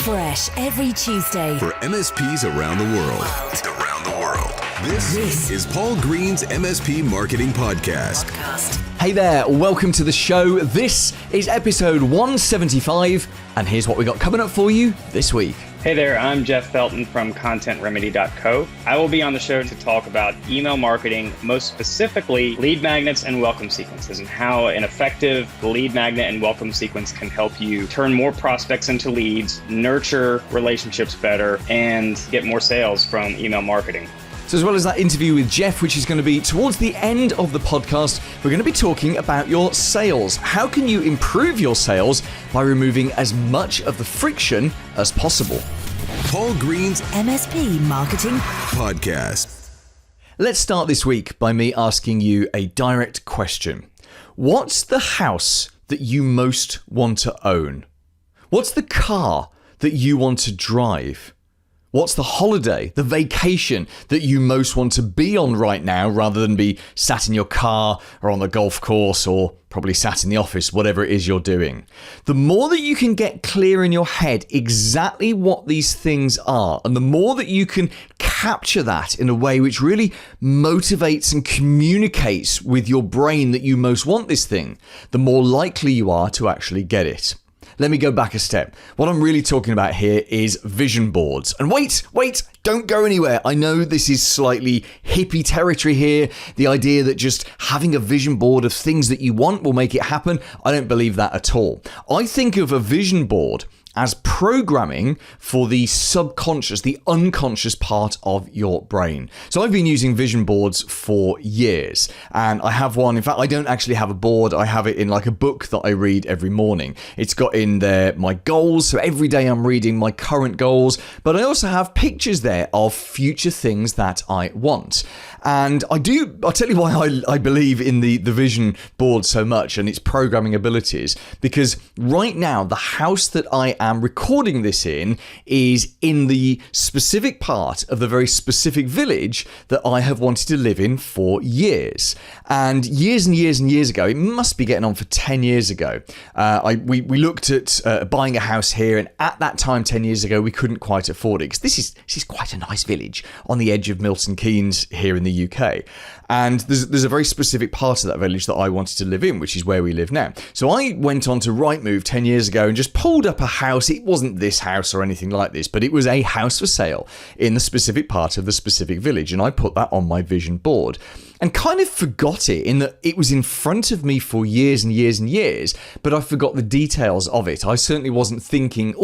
Fresh every Tuesday for MSPs around the world. This is Paul Green's MSP Marketing Podcast. Hey there, welcome to the show. This is episode 175, and here's what we got coming up for you this week. Hey there, I'm Jeff Felton from ContentRemedy.co. I will be on the show to talk about email marketing, most specifically lead magnets and welcome sequences, and how an effective lead magnet and welcome sequence can help you turn more prospects into leads, nurture relationships better, and get more sales from email marketing. So as well as that interview with Jeff, which is going to be towards the end of the podcast, we're going to be talking about your sales. How can you improve your sales by removing as much of the friction as possible? Paul Green's MSP Marketing Podcast. Let's start this week by me asking you a direct question. What's the house that you most want to own? What's the car that you want to drive? What's the holiday, the vacation that you most want to be on right now rather than be sat in your car or on the golf course or probably sat in the office, whatever it is you're doing? The more that you can get clear in your head exactly what these things are, and the more that you can capture that in a way which really motivates and communicates with your brain that you most want this thing, the more likely you are to actually get it. Let me go back a step. What I'm really talking about here is vision boards. And wait, don't go anywhere. I know this is slightly hippie territory here. The idea that just having a vision board of things that you want will make it happen. I don't believe that at all. I think of a vision board as programming for the subconscious, the unconscious part of your brain. So I've been using vision boards for years, and I have one. In fact, I don't actually have a board. I have it in like a book that I read every morning. It's got in there my goals. So every day I'm reading my current goals, but I also have pictures there of future things that I want. And I'll tell you why I believe in the vision board so much and its programming abilities, because right now, the house that I am recording this in is in the specific part of the very specific village that I have wanted to live in for years. And years and years and years ago, it must be getting on for 10 years ago, we looked at buying a house here, and at that time, 10 years ago, we couldn't quite afford it, because this is quite a nice village on the edge of Milton Keynes here in the UK. And there's a very specific part of that village that I wanted to live in, which is where we live now. So I went on to Rightmove 10 years ago and just pulled up a house. It wasn't this house or anything like this, but it was a house for sale in the specific part of the specific village. And I put that on my vision board and kind of forgot it, in that it was in front of me for years and years and years, but I forgot the details of it. I certainly wasn't thinking, it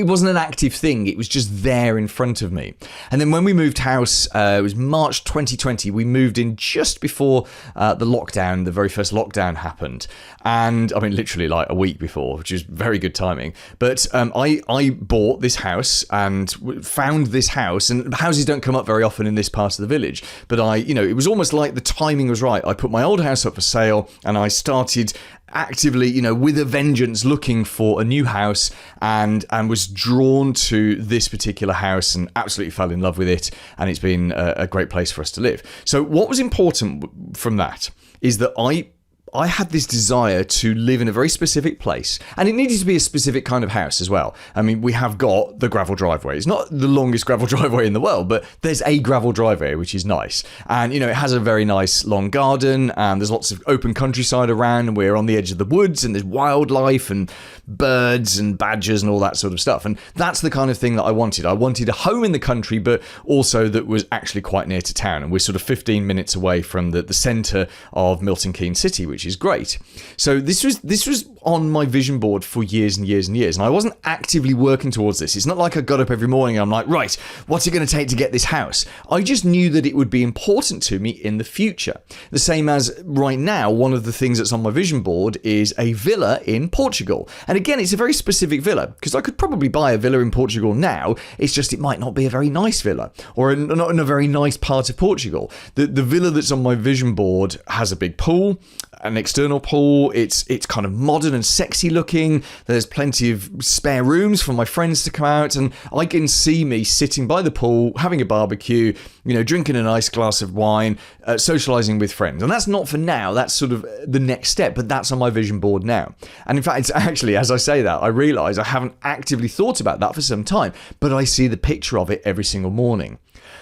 wasn't an active thing. It was just there in front of me. And then when we moved house, it was March 2020, we moved in just before the very first lockdown happened. And I mean, literally like a week before, which is very good timing. But I bought this house and found this house, and houses don't come up very often in this part of the village, but it was almost like the timing was right. I put my old house up for sale and I started actively, with a vengeance, looking for a new house, and was drawn to this particular house and absolutely fell in love with it. And it's been a great place for us to live. So what was important from that is that I had this desire to live in a very specific place, and it needed to be a specific kind of house as well. I mean, we have got the gravel driveway. It's not the longest gravel driveway in the world, but there's a gravel driveway, which is nice. And, it has a very nice long garden, and there's lots of open countryside around, and we're on the edge of the woods, and there's wildlife and birds and badgers and all that sort of stuff. And that's the kind of thing that I wanted. I wanted a home in the country, but also that was actually quite near to town. And we're sort of 15 minutes away from the centre of Milton Keynes City, which is great. So this was on my vision board for years and years and years, and I wasn't actively working towards this. It's not like I got up every morning and I'm like, right, what's it going to take to get this house? I just knew that it would be important to me in the future. The same as right now, one of the things that's on my vision board is a villa in Portugal. And again, it's a very specific villa, because I could probably buy a villa in Portugal now. It's just it might not be a very nice villa, or not in a very nice part of Portugal. The villa that's on my vision board has a big pool, an external pool. It's kind of modern and sexy looking. There's plenty of spare rooms for my friends to come out, and I can see me sitting by the pool, having a barbecue, drinking a nice glass of wine, socializing with friends. And that's not for now. That's sort of the next step, but that's on my vision board now. And in fact, it's actually, as I say that, I realize I haven't actively thought about that for some time, but I see the picture of it every single morning.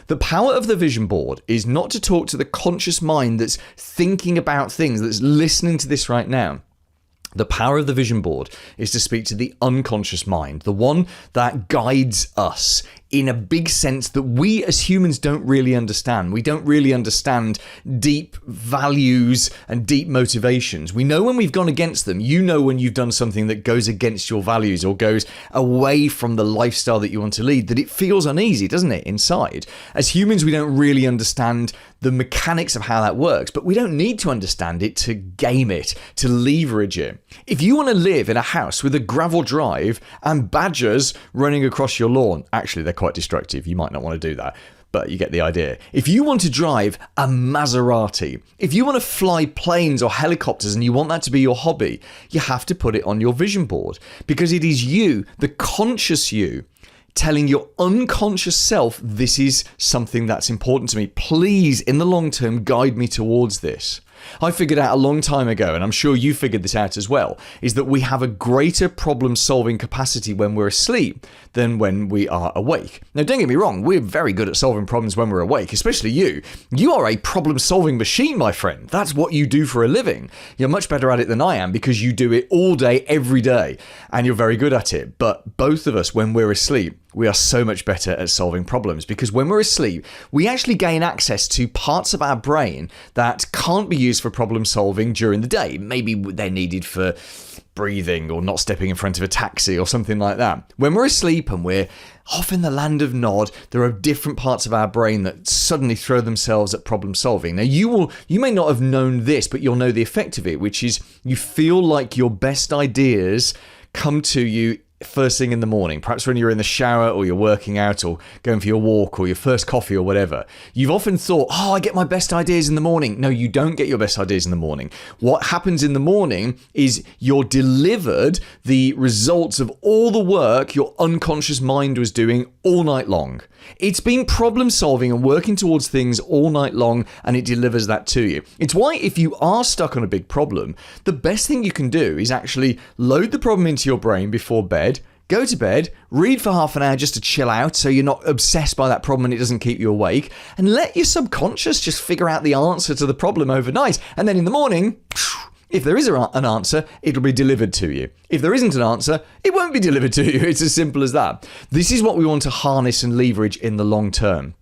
The power of the vision board is not to talk to the conscious mind that's thinking about things, that's listening to this right now. The power of the vision board is to speak to the unconscious mind, the one that guides us in a big sense that we as humans don't really understand. We don't really understand deep values and deep motivations. We know when we've gone against them. You know when you've done something that goes against your values or goes away from the lifestyle that you want to lead, that it feels uneasy, doesn't it, inside? As humans, we don't really understand the mechanics of how that works, but we don't need to understand it to game it, to leverage it. If you want to live in a house with a gravel drive and badgers running across your lawn, actually they're quite destructive, you might not want to do that, but you get the idea. If you want to drive a Maserati, if you want to fly planes or helicopters and you want that to be your hobby, you have to put it on your vision board, because it is you, the conscious you, telling your unconscious self, this is something that's important to me. Please, in the long term, guide me towards this. I figured out a long time ago, and I'm sure you figured this out as well, is that we have a greater problem-solving capacity when we're asleep than when we are awake. Now, don't get me wrong, we're very good at solving problems when we're awake, especially you. You are a problem-solving machine, my friend. That's what you do for a living. You're much better at it than I am because you do it all day, every day, and you're very good at it. But both of us, when we're asleep, we are so much better at solving problems, because when we're asleep, we actually gain access to parts of our brain that can't be used for problem solving during the day. Maybe they're needed for breathing or not stepping in front of a taxi or something like that. When we're asleep and we're off in the land of Nod, there are different parts of our brain that suddenly throw themselves at problem solving. Now, you may not have known this, but you'll know the effect of it, which is you feel like your best ideas come to you first thing in the morning, perhaps when you're in the shower or you're working out or going for your walk or your first coffee or whatever. You've often thought, I get my best ideas in the morning. No, you don't get your best ideas in the morning. What happens in the morning is you're delivered the results of all the work your unconscious mind was doing all night long. It's been problem solving and working towards things all night long, and it delivers that to you. It's why if you are stuck on a big problem, the best thing you can do is actually load the problem into your brain before bed, go to bed, read for half an hour just to chill out so you're not obsessed by that problem and it doesn't keep you awake, and let your subconscious just figure out the answer to the problem overnight. And then in the morning, if there is an answer, it'll be delivered to you. If there isn't an answer, it won't be delivered to you. It's as simple as that. This is what we want to harness and leverage in the long term.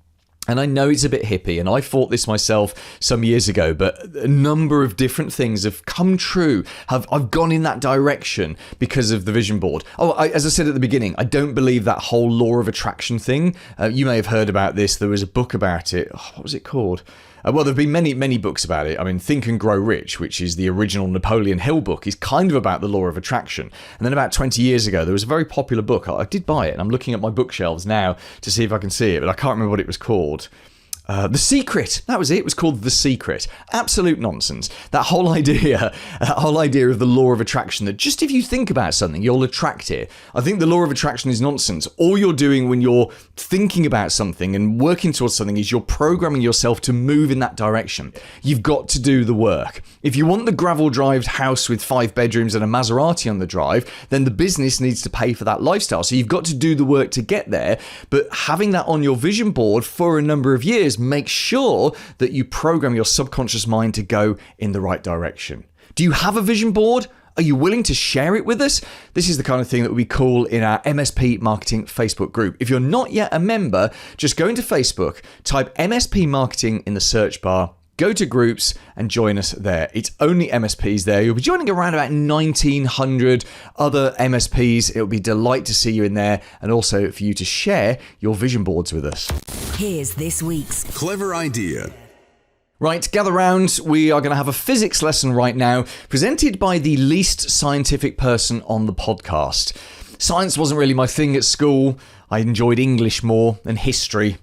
And I know it's a bit hippie, and I thought this myself some years ago, but a number of different things have come true. I've gone in that direction because of the vision board. As I said at the beginning, I don't believe that whole law of attraction thing. You may have heard about this. There was a book about it. What was it called? Well, there have been many books about it. I mean, Think and Grow Rich, which is the original Napoleon Hill book, is kind of about the law of attraction. And then about 20 years ago, there was a very popular book. I did buy it, and I'm looking at my bookshelves now to see if I can see it, but I can't remember what it was called. The Secret. That was it. It was called The Secret. Absolute nonsense. That whole idea of the law of attraction, that just if you think about something, you'll attract it. I think the law of attraction is nonsense. All you're doing when you're thinking about something and working towards something is you're programming yourself to move in that direction. You've got to do the work. If you want the gravel-drived house with 5 bedrooms and a Maserati on the drive, then the business needs to pay for that lifestyle. So you've got to do the work to get there. But having that on your vision board for a number of years, make sure that you program your subconscious mind to go in the right direction. Do you have a vision board? Are you willing to share it with us? This is the kind of thing that we call in our MSP Marketing Facebook group. If you're not yet a member, just go into Facebook, type MSP Marketing in the search bar, go to groups and join us there. It's only MSPs there. You'll be joining around about 1,900 other MSPs. It'll be a delight to see you in there, and also for you to share your vision boards with us. Here's this week's Clever idea. Right, gather round. We are going to have a physics lesson right now, presented by the least scientific person on the podcast. Science wasn't really my thing at school. I enjoyed English more and history.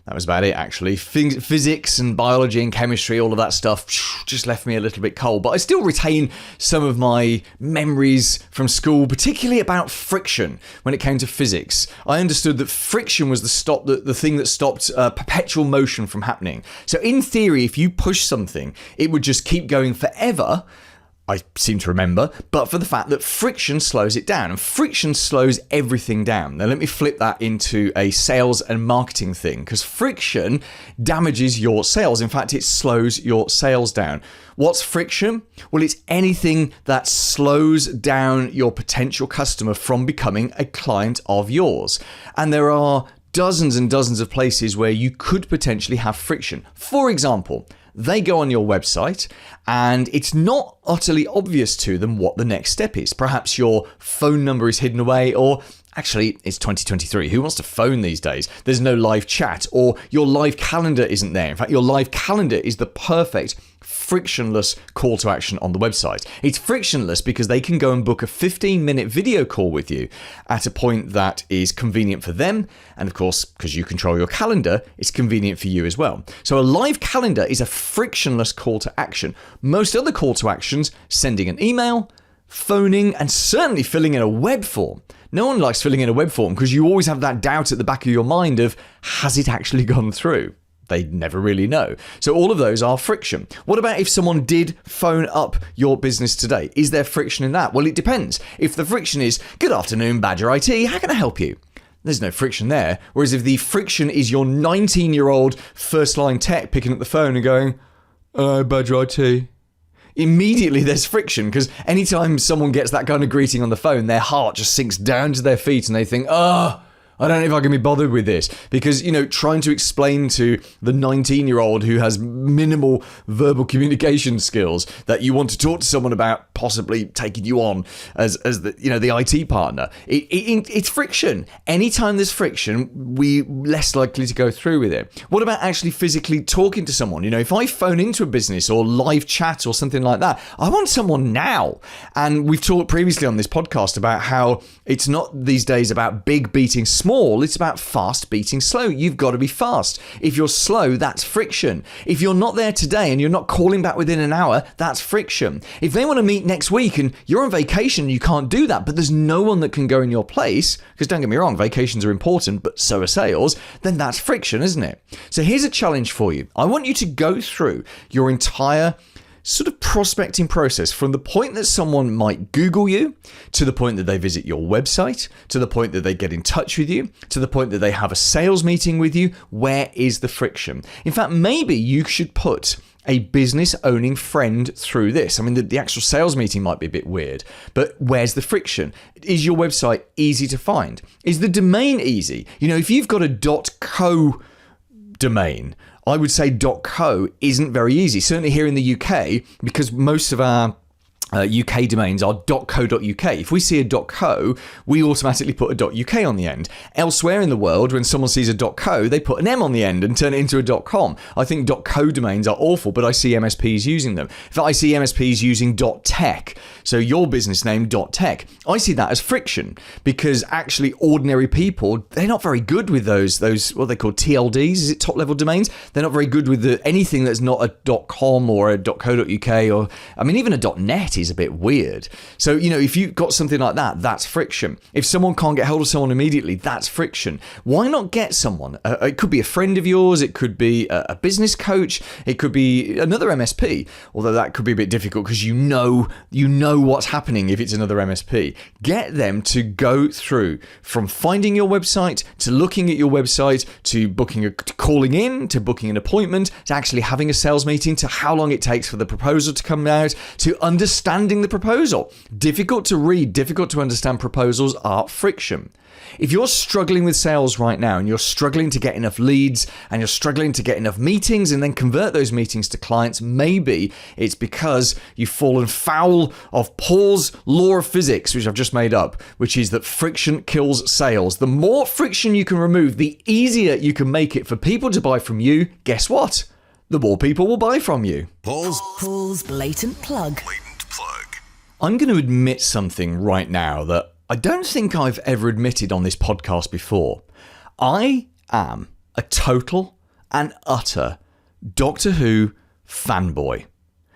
That was about it, actually. Physics and biology and chemistry, all of that stuff, just left me a little bit cold. But I still retain some of my memories from school, particularly about friction when it came to physics. I understood that friction was the thing that stopped perpetual motion from happening. So in theory, if you push something, it would just keep going forever, I seem to remember, but for the fact that friction slows it down, and friction slows everything down. Now let me flip that into a sales and marketing thing, because friction damages your sales. In fact, it slows your sales down. What's friction? Well, it's anything that slows down your potential customer from becoming a client of yours. And there are dozens and dozens of places where you could potentially have friction. For example, they go on your website and it's not utterly obvious to them what the next step is. Perhaps your phone number is hidden away, or actually it's 2023. Who wants to phone these days? There's no live chat, or your live calendar isn't there. In fact, your live calendar is the perfect frictionless call to action on the website. It's frictionless because they can go and book a 15-minute video call with you at a point that is convenient for them. And of course, because you control your calendar, it's convenient for you as well. So a live calendar is a frictionless call to action. Most other call to actions, sending an email, phoning, and certainly filling in a web form. No one likes filling in a web form because you always have that doubt at the back of your mind of, has it actually gone through? They never really know. So all of those are friction. What about if someone did phone up your business today? Is there friction in that? Well, it depends. If the friction is, good afternoon, Badger IT, how can I help you? There's no friction there. Whereas if the friction is your 19-year-old first-line tech picking up the phone and going, Badger IT, immediately there's friction, because anytime someone gets that kind of greeting on the phone, their heart just sinks down to their feet and they think, I don't know if I can be bothered with this, because, trying to explain to the 19-year-old who has minimal verbal communication skills that you want to talk to someone about possibly taking you on as the IT partner, it's friction. Anytime there's friction, we're less likely to go through with it. What about actually physically talking to someone? If I phone into a business or live chat or something like that, I want someone now. And we've talked previously on this podcast about how it's not these days about big beating small, it's about fast beating slow. You've got to be fast. If you're slow, that's friction. If you're not there today and you're not calling back within an hour, that's friction. If they want to meet next week and you're on vacation, you can't do that, but there's no one that can go in your place, because don't get me wrong, vacations are important, but so are sales, then that's friction, isn't it? So here's a challenge for you. I want you to go through your entire sort of prospecting process from the point that someone might Google you, to the point that they visit your website, to the point that they get in touch with you, to the point that they have a sales meeting with you. Where is the friction? In fact, maybe you should put a business owning friend through this. I mean, the actual sales meeting might be a bit weird, but where's the friction? Is your website easy to find? Is the domain easy? If you've got a .co domain, I would say .co isn't very easy, certainly here in the UK, because most of our UK domains are .co.uk. If we see a .co, we automatically put a .uk on the end. Elsewhere in the world, when someone sees a .co, they put an M on the end and turn it into a .com. I think .co domains are awful, but I see MSPs using them. In fact, I see MSPs using .tech. So your business name .tech. I see that as friction, because actually ordinary people, they're not very good with those what they call TLDs, is it top level domains? They're not very good with anything that's not a .com or a .co.uk, or even a .net is a bit weird. So, if you've got something like that, that's friction. If someone can't get hold of someone immediately, that's friction. Why not get someone? It could be a friend of yours, it could be a business coach, it could be another MSP, although that could be a bit difficult because you know what's happening if it's another MSP. Get them to go through from finding your website, to looking at your website, to calling in, to booking an appointment, to actually having a sales meeting, to how long it takes for the proposal to come out, to understanding the proposal. Difficult to read, difficult to understand proposals are friction. If you're struggling with sales right now and you're struggling to get enough leads and you're struggling to get enough meetings and then convert those meetings to clients, maybe it's because you've fallen foul of Paul's law of physics, which I've just made up, which is that friction kills sales. The more friction you can remove, the easier you can make it for people to buy from you. Guess what? The more people will buy from you. Paul's blatant plug. I'm going to admit something right now that I don't think I've ever admitted on this podcast before. I am a total and utter Doctor Who fanboy.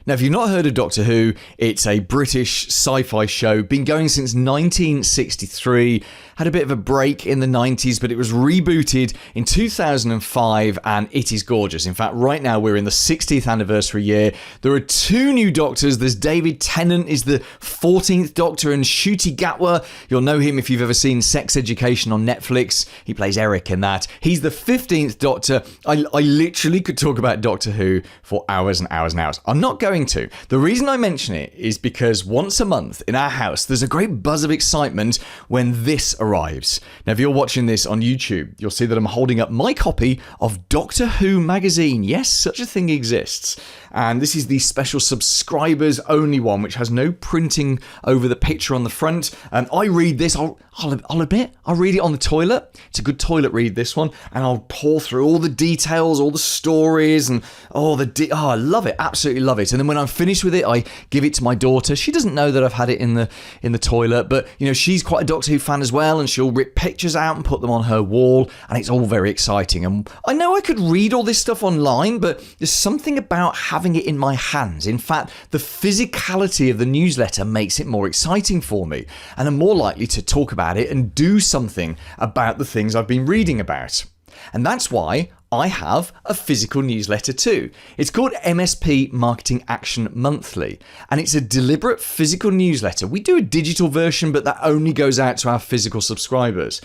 Now, if you've not heard of Doctor Who, it's a British sci-fi show, been going since 1963, had a bit of a break in the 90s, but it was rebooted in 2005, and it is gorgeous. In fact, right now we're in the 60th anniversary year. There are 2 new Doctors. There's David Tennant is the 14th Doctor, and Ncuti Gatwa, you'll know him if you've ever seen Sex Education on Netflix. He plays Eric in that. He's the 15th Doctor. I literally could talk about Doctor Who for hours and hours and hours. I'm not going to. The reason I mention it is because once a month in our house, there's a great buzz of excitement when this arrives. Now, if you're watching this on YouTube, you'll see that I'm holding up my copy of Doctor Who magazine. Yes, such a thing exists. And this is the special subscribers only one, which has no printing over the picture on the front. I read this, I'll admit, I read it on the toilet. It's a good toilet read, this one. And I'll pour through all the details, all the stories, and I love it, absolutely love it. And then when I'm finished with it, I give it to my daughter. She doesn't know that I've had it in the toilet, but she's quite a Doctor Who fan as well, and she'll rip pictures out and put them on her wall, and it's all very exciting. And I know I could read all this stuff online, but there's something about having it in my hands. In fact, the physicality of the newsletter makes it more exciting for me, and I'm more likely to talk about it and do something about the things I've been reading about. And that's why I have a physical newsletter too. It's called MSP Marketing Action Monthly, and it's a deliberate physical newsletter. We do a digital version, but that only goes out to our physical subscribers.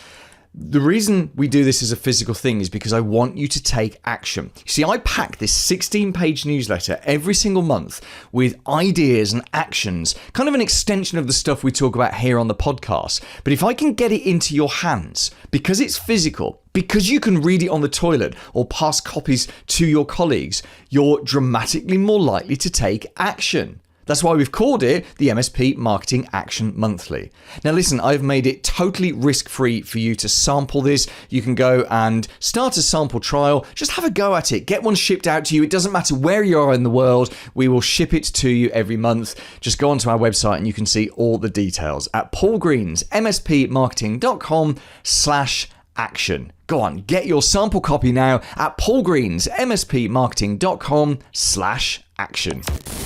The reason we do this as a physical thing is because I want you to take action. You see, I pack this 16-page newsletter every single month with ideas and actions, kind of an extension of the stuff we talk about here on the podcast. But if I can get it into your hands, because it's physical, because you can read it on the toilet or pass copies to your colleagues, you're dramatically more likely to take action. That's why we've called it the MSP Marketing Action Monthly. Now listen, I've made it totally risk-free for you to sample this. You can go and start a sample trial. Just have a go at it. Get one shipped out to you. It doesn't matter where you are in the world. We will ship it to you every month. Just go onto our website and you can see all the details at paulgreensmspmarketing.com/action. Go on, get your sample copy now at paulgreensmspmarketing.com/action.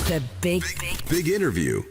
The big interview.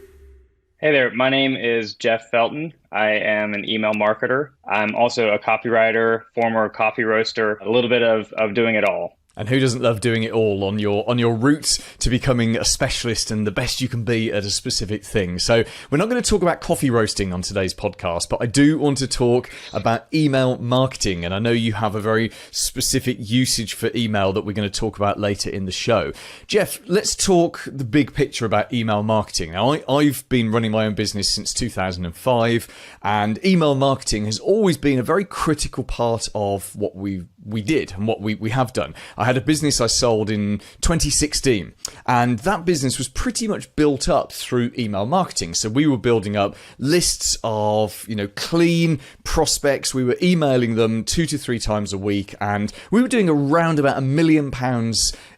Hey there, my name is Jeff Felton. I am an email marketer. I'm also a copywriter, former coffee roaster, a little bit of doing it all. And who doesn't love doing it all on your route to becoming a specialist and the best you can be at a specific thing? So we're not going to talk about coffee roasting on today's podcast, but I do want to talk about email marketing. And I know you have a very specific usage for email that we're going to talk about later in the show. Jeff, let's talk the big picture about email marketing. Now, I've been running my own business since 2005, and email marketing has always been a very critical part of what we did and what we have done. I had a business I sold in 2016, and that business was pretty much built up through email marketing. So we were building up lists of, clean prospects. We were emailing them 2 to 3 times a week, and we were doing around about £1 million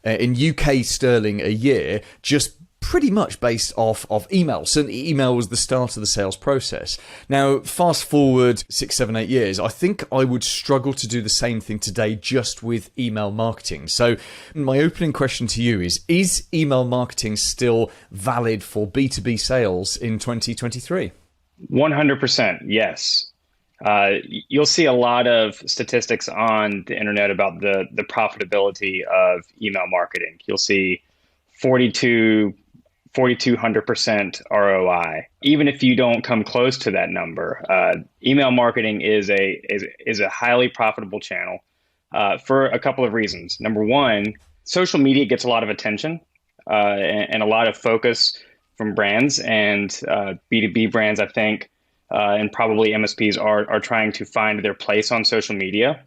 in UK sterling a year, just pretty much based off of email. Certainly email was the start of the sales process. Now, fast forward 6, 7, 8 years, I think I would struggle to do the same thing today just with email marketing. So my opening question to you is email marketing still valid for B2B sales in 2023? 100%, yes. You'll see a lot of statistics on the internet about the profitability of email marketing. You'll see 4,200% ROI. Even if you don't come close to that number, email marketing is a highly profitable channel for a couple of reasons. Number one, social media gets a lot of attention and a lot of focus from brands, and B2B brands, I think, and probably MSPs are trying to find their place on social media.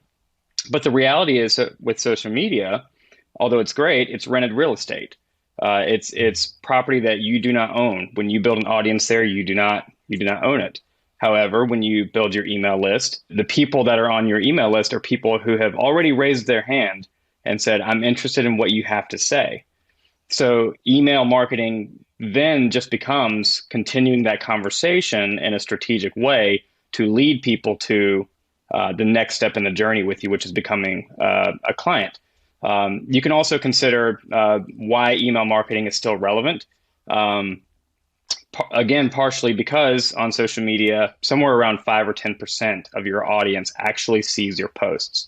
But the reality is that with social media, although it's great, it's rented real estate. It's property that you do not own. When you build an audience there, you do not own it. However, when you build your email list, the people that are on your email list are people who have already raised their hand and said, I'm interested in what you have to say. So email marketing then just becomes continuing that conversation in a strategic way to lead people to the next step in the journey with you, which is becoming a client. You can also consider why email marketing is still relevant. Again, partially because on social media, somewhere around 5 or 10% of your audience actually sees your posts.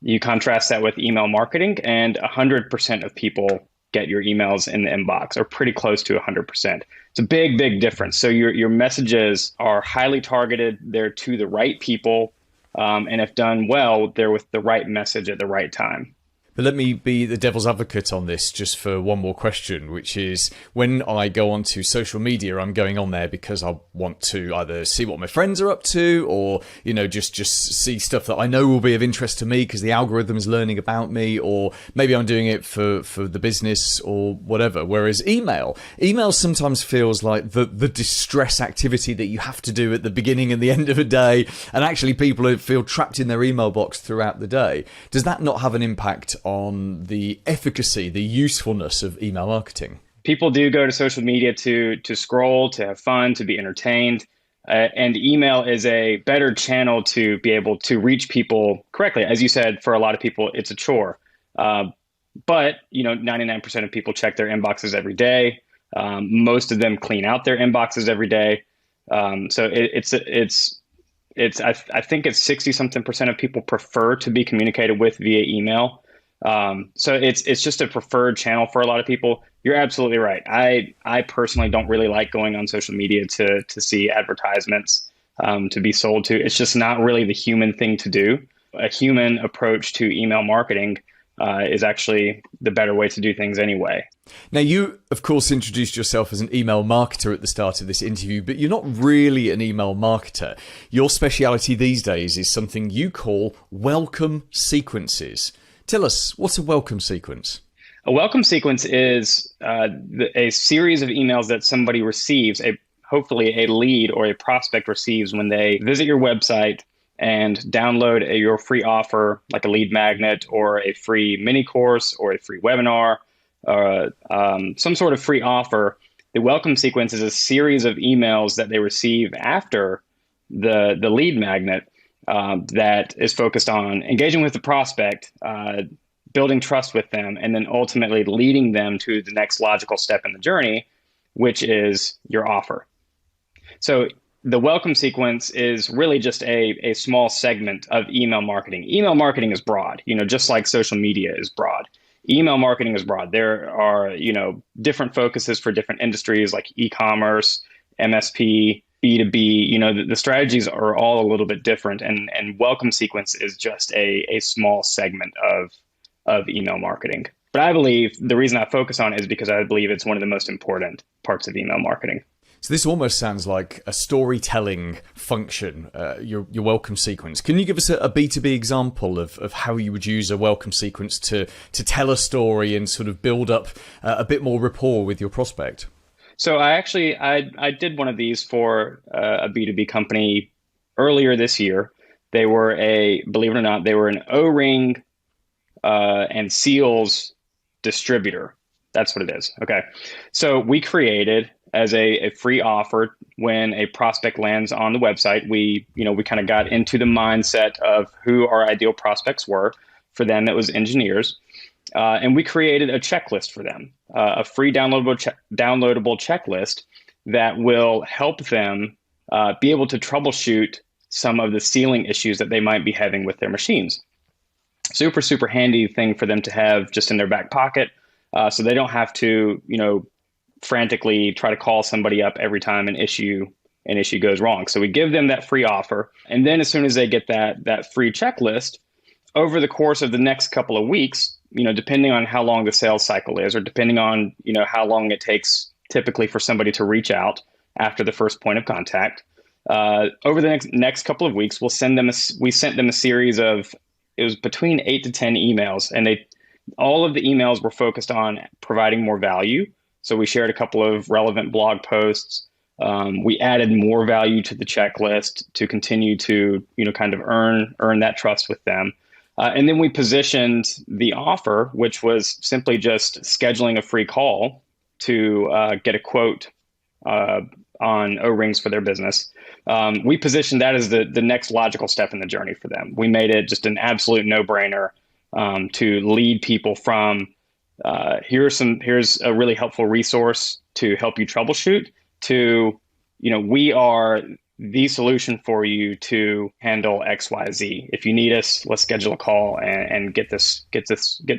You contrast that with email marketing, and 100% of people get your emails in the inbox, or pretty close to 100%. It's a big, big difference. So your messages are highly targeted. They're to the right people. And if done well, they're with the right message at the right time. But let me be the devil's advocate on this just for one more question, which is when I go onto social media, I'm going on there because I want to either see what my friends are up to or, just see stuff that I know will be of interest to me because the algorithm is learning about me, or maybe I'm doing it for the business or whatever. Whereas email sometimes feels like the distress activity that you have to do at the beginning and the end of a day. And actually people feel trapped in their email box throughout the day. Does that not have an impact on the efficacy, the usefulness of email marketing? People do go to social media to scroll, to have fun, to be entertained. And email is a better channel to be able to reach people correctly. As you said, for a lot of people, it's a chore. But 99% of people check their inboxes every day. Most of them clean out their inboxes every day. So I think it's 60-something% of people prefer to be communicated with via email. So it's just a preferred channel for a lot of people. You're absolutely right. I personally don't really like going on social media to see advertisements, to be sold to. It's just not really the human thing to do. A human approach to email marketing is actually the better way to do things anyway. Now, you, of course, introduced yourself as an email marketer at the start of this interview, but you're not really an email marketer. Your speciality these days is something you call welcome sequences. Tell us, what's a welcome sequence? A welcome sequence is a series of emails that somebody receives, hopefully a lead or a prospect receives when they visit your website and download your free offer, like a lead magnet or a free mini course or a free webinar, some sort of free offer. The welcome sequence is a series of emails that they receive after the lead magnet that is focused on engaging with the prospect, building trust with them, and then ultimately leading them to the next logical step in the journey, which is your offer. So the welcome sequence is really just a small segment of email marketing. Email marketing is broad, just like social media is broad. Email marketing is broad. There are, different focuses for different industries like e-commerce, MSP, B2B. The strategies are all a little bit different, and welcome sequence is just a small segment of email marketing. But I believe the reason I focus on it is because I believe it's one of the most important parts of email marketing. So this almost sounds like a storytelling function, your welcome sequence. Can you give us a B2B example of how you would use a welcome sequence to tell a story and sort of build up a bit more rapport with your prospect? So I did one of these for a B2B company earlier this year. They were believe it or not, they were an O-ring and seals distributor. That's what it is. Okay. So we created as a free offer when a prospect lands on the website. We kind of got into the mindset of who our ideal prospects were. For them, it was engineers. And we created a checklist for them, a free downloadable checklist that will help them be able to troubleshoot some of the sealing issues that they might be having with their machines. Super, super handy thing for them to have just in their back pocket, so they don't have to, frantically try to call somebody up every time an issue goes wrong. So we give them that free offer. And then as soon as they get that free checklist, over the course of the next couple of weeks, depending on how long the sales cycle is, or depending on, how long it takes typically for somebody to reach out after the first point of contact, over the next couple of weeks, we sent them a series of, it was between 8 to 10 emails, and all of the emails were focused on providing more value. So we shared a couple of relevant blog posts. We added more value to the checklist to continue to, kind of earn that trust with them. And then we positioned the offer, which was simply just scheduling a free call to get a quote on O-rings for their business. We positioned that as the next logical step in the journey for them. We made it just an absolute no-brainer to lead people from here's a really helpful resource to help you troubleshoot to, we are the solution for you to handle XYZ. If you need us, let's schedule a call and get this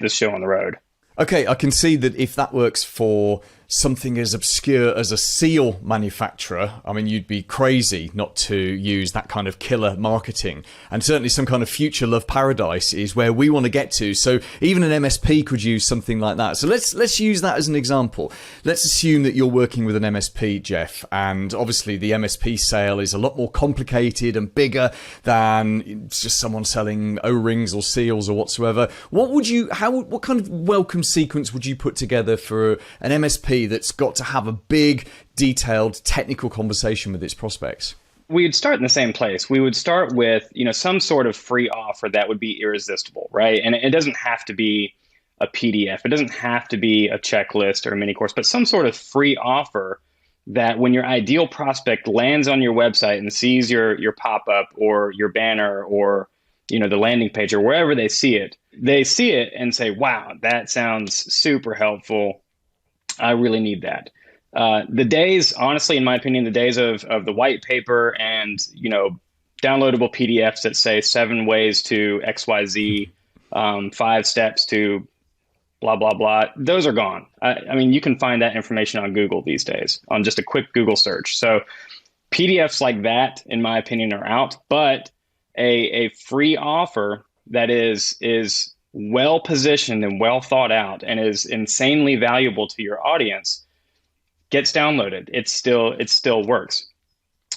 show on the road. Okay, I can see that if that works for something as obscure as a seal manufacturer, I mean, you'd be crazy not to use that kind of killer marketing. And certainly some kind of future love paradise is where we want to get to. So even an MSP could use something like that. So let's use that as an example. Let's assume that you're working with an MSP, Jeff, and obviously the MSP sale is a lot more complicated and bigger than just someone selling O-rings or seals or whatsoever. What kind of welcome sequence would you put together for an MSP that's got to have a big, detailed, technical conversation with its prospects? We'd start in the same place. We would start with, some sort of free offer that would be irresistible, right? And it doesn't have to be a PDF. It doesn't have to be a checklist or a mini course, but some sort of free offer that when your ideal prospect lands on your website and sees your pop-up or your banner or, the landing page or wherever they see it and say, wow, that sounds super helpful. I really need that. The days, honestly, in my opinion, the days of the white paper and, downloadable PDFs that say 7 ways to XYZ, 5 steps to blah, blah, blah, those are gone. I mean, you can find that information on Google these days on just a quick Google search. So PDFs like that, in my opinion, are out, but a free offer that is well positioned and well thought out and is insanely valuable to your audience gets downloaded. It still works.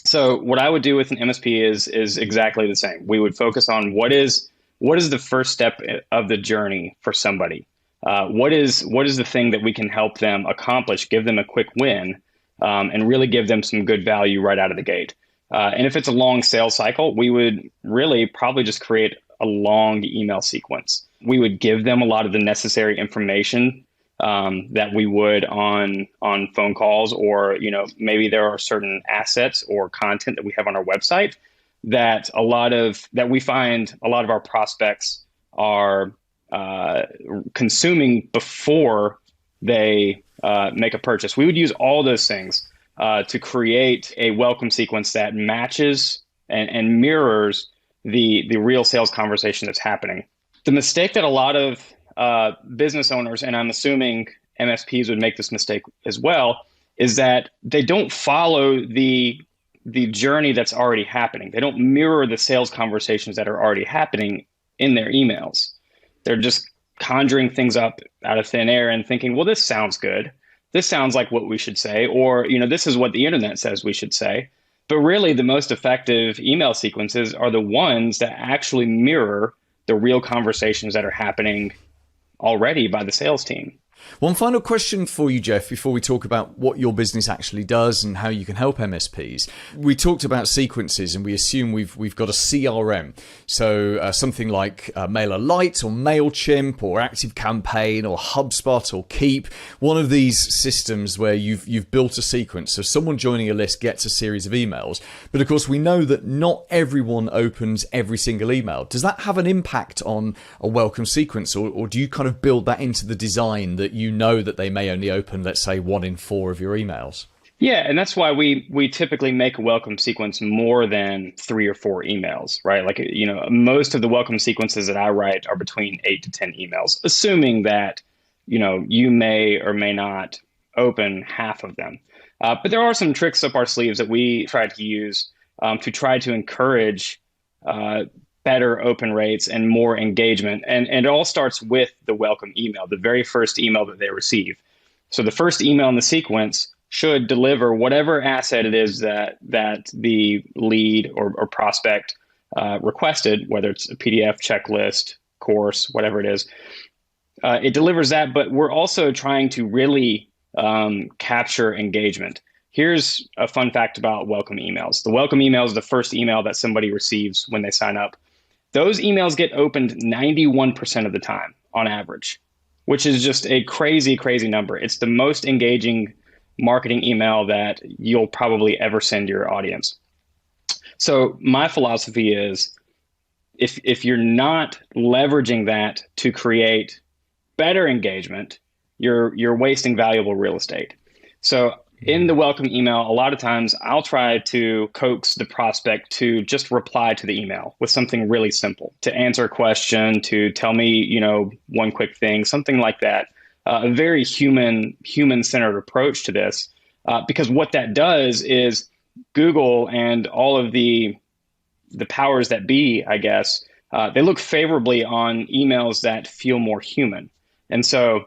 So what I would do with an MSP is exactly the same. We would focus on what is the first step of the journey for somebody. What is the thing that we can help them accomplish, give them a quick win, and really give them some good value right out of the gate. And if it's a long sales cycle, we would really probably just create a long email sequence. We would give them a lot of the necessary information that we would on phone calls, or maybe there are certain assets or content that we have on our website that we find a lot of our prospects are consuming before they make a purchase. We would use all those things to create a welcome sequence that matches and mirrors the real sales conversation that's happening. The mistake that a lot of business owners, and I'm assuming MSPs would make this mistake as well, is that they don't follow the journey that's already happening. They don't mirror the sales conversations that are already happening in their emails. They're just conjuring things up out of thin air and thinking, well, this sounds good. This sounds like what we should say, or, this is what the internet says we should say. But really, the most effective email sequences are the ones that actually mirror the real conversations that are happening already by the sales team. One final question for you, Jeff, before we talk about what your business actually does and how you can help MSPs. We talked about sequences, and we assume we've got a CRM. So something like MailerLite or MailChimp or ActiveCampaign or HubSpot or Keep. One of these systems where you've built a sequence. So someone joining a list gets a series of emails. But of course, we know that not everyone opens every single email. Does that have an impact on a welcome sequence, or do you kind of build that into the design that you know that they may only open, let's say, 1 in 4 of your emails? Yeah, and that's why we typically make a welcome sequence more than 3 or 4 emails, right? Like, most of the welcome sequences that I write are between 8 to 10 emails, assuming that, you may or may not open half of them. But there are some tricks up our sleeves that we try to use to try to encourage better open rates and more engagement. And it all starts with the welcome email, the very first email that they receive. So the first email in the sequence should deliver whatever asset it is that the lead or prospect requested, whether it's a PDF, checklist, course, whatever it is. It delivers that, but we're also trying to really capture engagement. Here's a fun fact about welcome emails. The welcome email is the first email that somebody receives when they sign up. Those emails get opened 91% of the time on average, which is just a crazy, crazy number. It's the most engaging marketing email that you'll probably ever send your audience. So my philosophy is if you're not leveraging that to create better engagement, you're wasting valuable real estate. So in the welcome email, a lot of times I'll try to coax the prospect to just reply to the email with something really simple, to answer a question, to tell me, one quick thing, something like that. A very human-centered approach to this, because what that does is Google and all of the powers that be, I guess, they look favorably on emails that feel more human. And so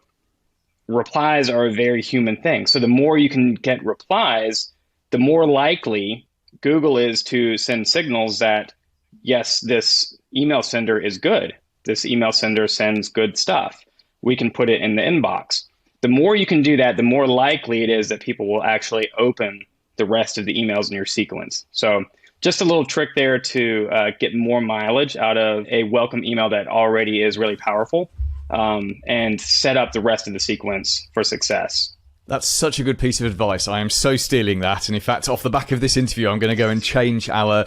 replies are a very human thing. So the more you can get replies, the more likely Google is to send signals that, yes, this email sender is good. This email sender sends good stuff. We can put it in the inbox. The more you can do that, the more likely it is that people will actually open the rest of the emails in your sequence. So just a little trick there to get more mileage out of a welcome email that already is really powerful, and set up the rest of the sequence for success. That's such a good piece of advice. I am so stealing that. And in fact, off the back of this interview, I'm going to go and change our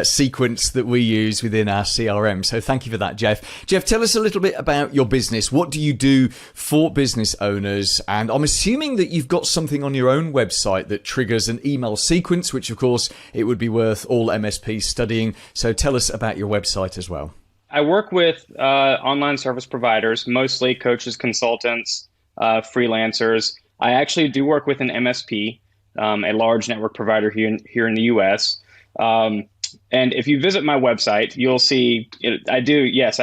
sequence that we use within our CRM. So thank you for that, Jeff. Jeff, tell us a little bit about your business. What do you do for business owners? And I'm assuming that you've got something on your own website that triggers an email sequence, which of course it would be worth all MSPs studying. So tell us about your website as well. I work with online service providers, mostly coaches, consultants, freelancers. I actually do work with an MSP, a large network provider here in the US. And if you visit my website, you'll see I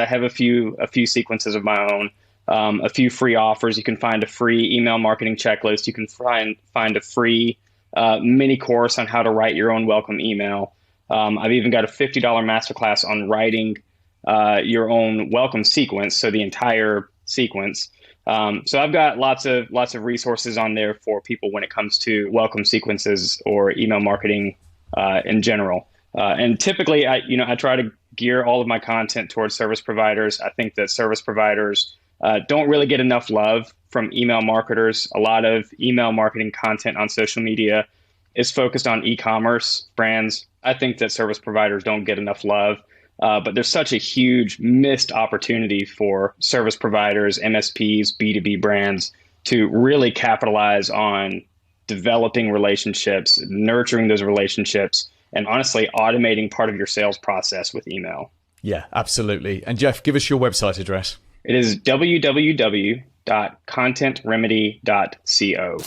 have a few sequences of my own, a few free offers. You can find a free email marketing checklist. You can find a free mini course on how to write your own welcome email. I've even got a $50 masterclass on writing your own welcome sequence, so the entire sequence. So I've got lots of resources on there for people when it comes to welcome sequences or email marketing in general. And typically, I try to gear all of my content towards service providers. I think that service providers don't really get enough love from email marketers. A lot of email marketing content on social media is focused on e-commerce brands. I think that service providers don't get enough love. But there's such a huge missed opportunity for service providers, MSPs, B2B brands to really capitalize on developing relationships, nurturing those relationships, and honestly, automating part of your sales process with email. Yeah, absolutely. And Jeff, give us your website address. It is www.contentremedy.co.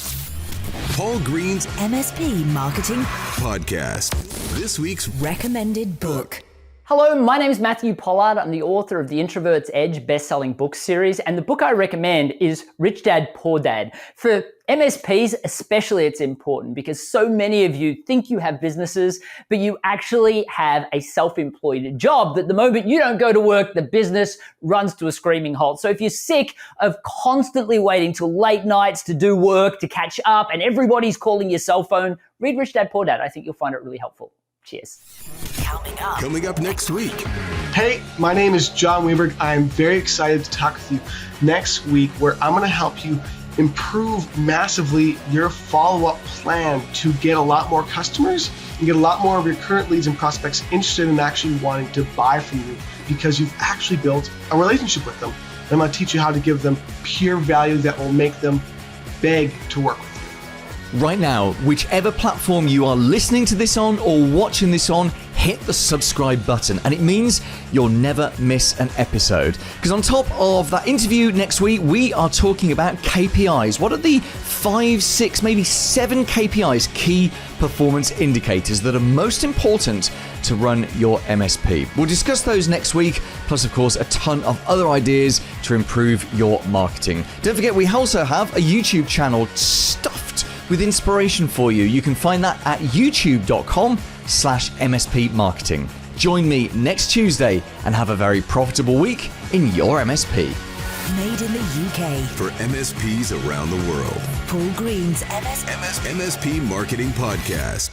Paul Green's MSP Marketing Podcast. This week's recommended book. Hello, my name is Matthew Pollard. I'm the author of the Introvert's Edge best-selling book series, and the book I recommend is Rich Dad, Poor Dad. For MSPs especially, it's important because so many of you think you have businesses, but you actually have a self-employed job that the moment you don't go to work, the business runs to a screaming halt. So if you're sick of constantly waiting till late nights to do work, to catch up, and everybody's calling your cell phone, read Rich Dad, Poor Dad. I think you'll find it really helpful. Cheers. Coming up next week. Hey, my name is John Weberg. I'm very excited to talk with you next week where I'm going to help you improve massively your follow-up plan to get a lot more customers and get a lot more of your current leads and prospects interested in actually wanting to buy from you because you've actually built a relationship with them. And I'm going to teach you how to give them pure value that will make them beg to work with you. Right now, whichever platform you are listening to this on or watching this on, hit the subscribe button and it means you'll never miss an episode. Because on top of that interview next week, we are talking about KPIs. What are the 5, 6, maybe 7 KPIs, key performance indicators that are most important to run your MSP? We'll discuss those next week, plus of course a ton of other ideas to improve your marketing. Don't forget, we also have a YouTube channel stuffed with inspiration for you. You can find that at youtube.com/MSP Marketing. Join me next Tuesday and have a very profitable week in your MSP. Made in the UK. For MSPs around the world. Paul Green's MSP Marketing Podcast.